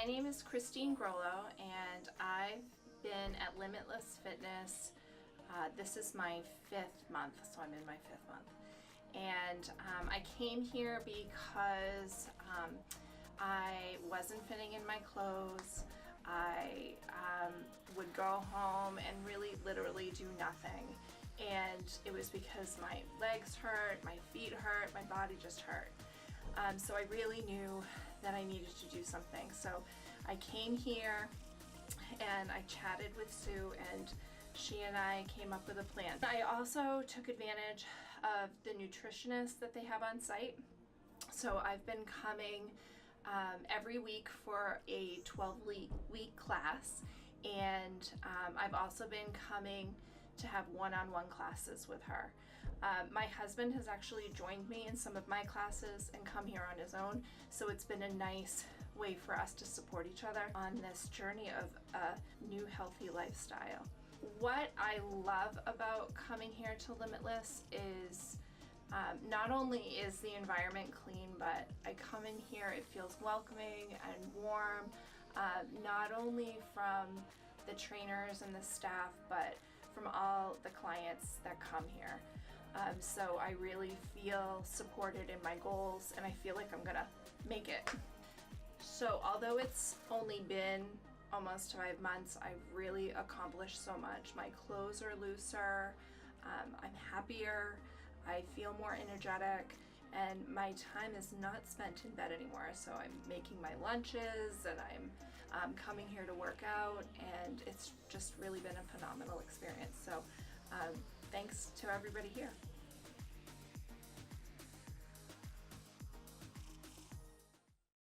My name is Kristine and I've been at Limitless Fitness. This is my 5th month, so I'm in my 5th month. And I came here because I wasn't fitting in my clothes. I would go home and really literally do nothing. And it was because my legs hurt, my feet hurt, my body just hurt. So I really knew that I needed to do something. So I came here and I chatted with Sue, and she and I came up with a plan. I also took advantage of the nutritionist that they have on site. So I've been coming every week for a 12-week class, and I've also been coming to have one-on-one classes with her. My husband has actually joined me in some of my classes and come here on his own, so it's been a nice way for us to support each other on this journey of a new healthy lifestyle. What I love about coming here to Limitless is not only is the environment clean, but I come in here, it feels welcoming and warm, not only from the trainers and the staff, but from all the clients that come here. So I really feel supported in my goals, and I feel like I'm gonna make it. So although it's only been almost 5 months, I've really accomplished so much. My clothes are looser, I'm happier, I feel more energetic, and my time is not spent in bed anymore. So I'm making my lunches, and I'm coming here to work out, and it's just really been a phenomenal experience. So thanks to everybody here.